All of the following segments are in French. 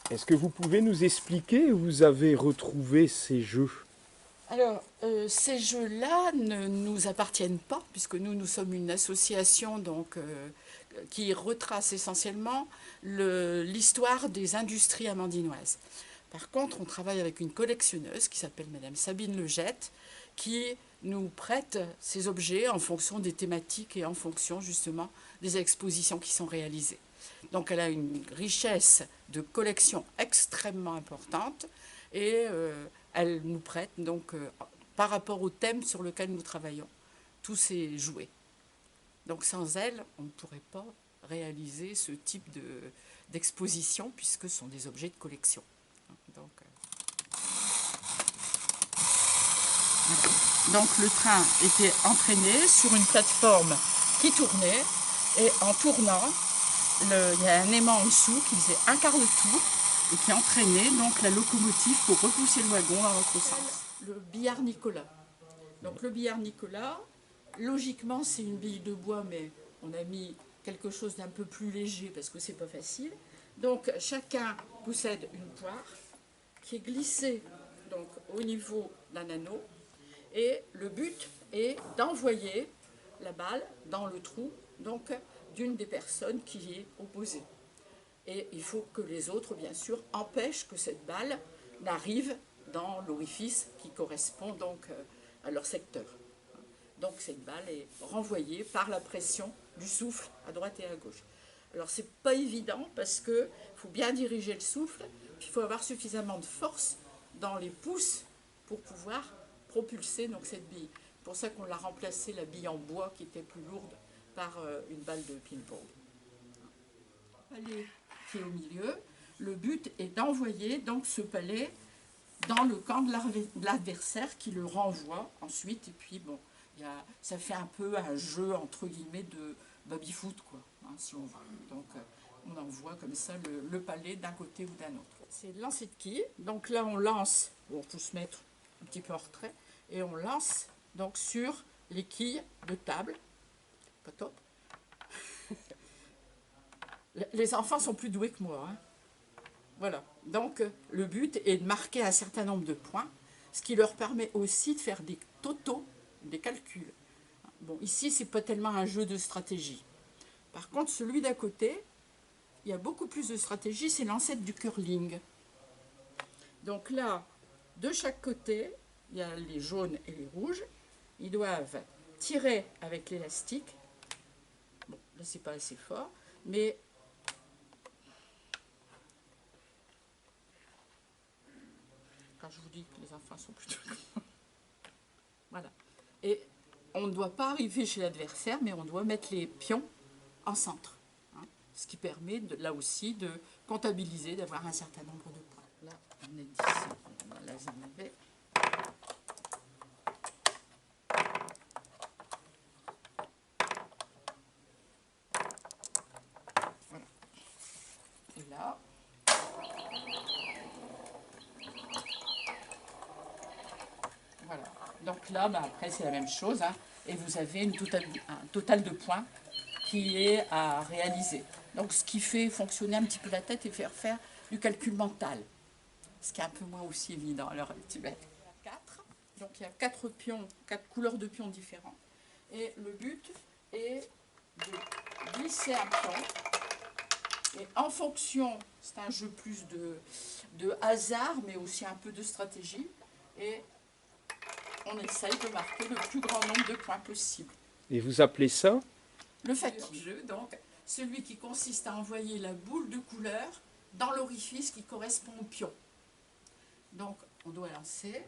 Est-ce que vous pouvez nous expliquer où vous avez retrouvé ces jeux? Alors, ces jeux-là ne nous appartiennent pas, puisque nous sommes une association qui retrace essentiellement l'histoire des industries amandinoises. Par contre, on travaille avec une collectionneuse qui s'appelle Madame Sabine Legette, qui nous prête ces objets en fonction des thématiques et en fonction justement des expositions qui sont réalisées. Donc elle a une richesse de collection extrêmement importante et elle nous prête donc par rapport au thème sur lequel nous travaillons tous ces jouets. Donc sans elle, on ne pourrait pas réaliser ce type d'exposition puisque ce sont des objets de collection. Donc, donc le train était entraîné sur une plateforme qui tournait et en tournant, il y a un aimant en dessous qui faisait un quart de tour et qui entraînait donc la locomotive pour repousser le wagon dans l'autre sens. Le billard Nicolas. Donc le billard Nicolas, logiquement c'est une bille de bois, mais on a mis quelque chose d'un peu plus léger parce que c'est pas facile. Donc chacun possède une poire qui est glissée donc au niveau d'un anneau et le but est d'envoyer la balle dans le trou donc d'une des personnes qui est opposée. Et il faut que les autres, bien sûr, empêchent que cette balle n'arrive dans l'orifice qui correspond donc à leur secteur. Donc cette balle est renvoyée par la pression du souffle à droite et à gauche. Alors c'est pas évident parce qu'il faut bien diriger le souffle, puis il faut avoir suffisamment de force dans les pouces pour pouvoir propulser donc cette bille. C'est pour ça qu'on l'a remplacé la bille en bois qui était plus lourde par une balle de ping-pong. Palais qui est au milieu, le but est d'envoyer donc ce palais dans le camp de l'adversaire qui le renvoie ensuite. Et puis bon, ça fait un peu un jeu entre guillemets de baby-foot, quoi, hein, si on veut. Donc on envoie comme ça le palais d'un côté ou d'un autre. C'est le lancer de quilles. Donc là on lance, bon, on peut se mettre un petit peu en retrait, et on lance donc sur les quilles de table. Pas top. Les enfants sont plus doués que moi, hein. Voilà. Donc, le but est de marquer un certain nombre de points, ce qui leur permet aussi de faire des totaux, des calculs. Bon, ici, c'est pas tellement un jeu de stratégie. Par contre, celui d'à côté, il y a beaucoup plus de stratégie, c'est l'ancêtre du curling. Donc là, de chaque côté, il y a les jaunes et les rouges. Ils doivent tirer avec l'élastique. Bon, là, c'est pas assez fort, mais quand je vous dis que les enfants sont plutôt... Voilà. Et on ne doit pas arriver chez l'adversaire, mais on doit mettre les pions en centre. Hein, ce qui permet, là aussi, de comptabiliser, d'avoir un certain nombre de points. Là, on est 10. Là, j'en avais. Voilà. Et là... Voilà. Donc là, après, c'est la même chose. Hein, et vous avez un total de points qui est à réaliser. Donc, ce qui fait fonctionner un petit peu la tête et faire du calcul mental. Ce qui est un peu moins aussi évident à l'heure actuelle. Il y a 4. Donc, il y a 4 pions, 4 couleurs de pions différents. Et le but est de glisser un pion. Et en fonction, c'est un jeu plus de hasard, mais aussi un peu de stratégie. Et on essaye de marquer le plus grand nombre de points possible. Et vous appelez ça? Le jeu, donc, celui qui consiste à envoyer la boule de couleur dans l'orifice qui correspond au pion. Donc, on doit lancer.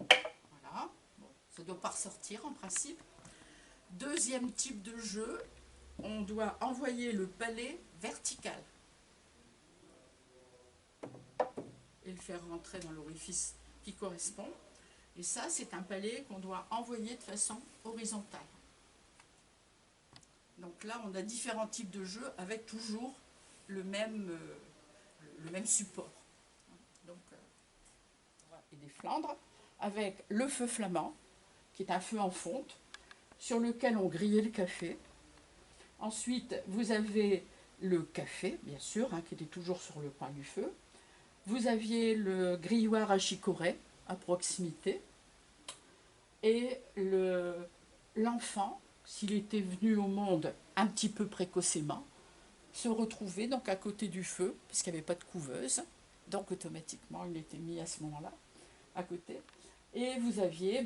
Voilà. Bon, ça ne doit pas ressortir en principe. Deuxième type de jeu, on doit envoyer le palais vertical et le faire rentrer dans l'orifice qui correspond. Et ça, c'est un palais qu'on doit envoyer de façon horizontale. Donc là, on a différents types de jeux avec toujours le même support. Donc, et des Flandres avec le feu flamand, qui est un feu en fonte, sur lequel on grillait le café. Ensuite, vous avez le café, bien sûr, hein, qui était toujours sur le coin du feu. Vous aviez le grilloir à chicorée à proximité. Et l'enfant, s'il était venu au monde un petit peu précocement, se retrouvait donc à côté du feu, parce qu'il n'y avait pas de couveuse. Donc automatiquement, il était mis à ce moment-là, à côté. Et vous aviez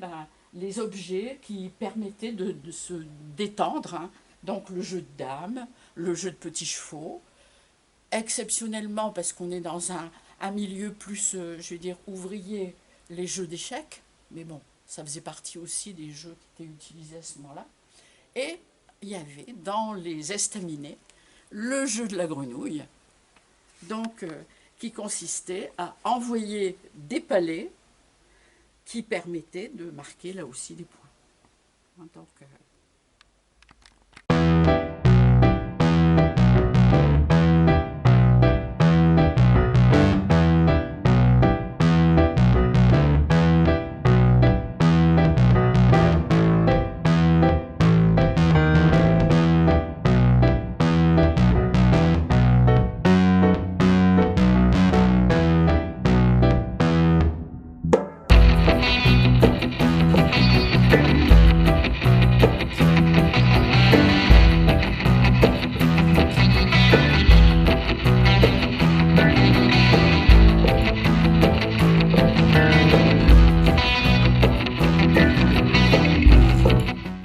les objets qui permettaient de se détendre, hein. Donc le jeu de dames, le jeu de petits chevaux, exceptionnellement, parce qu'on est dans un milieu plus, je vais dire, ouvrier, les jeux d'échecs, mais bon, ça faisait partie aussi des jeux qui étaient utilisés à ce moment-là. Et il y avait dans les estaminets le jeu de la grenouille, donc qui consistait à envoyer des palets qui permettaient de marquer là aussi des points. Donc,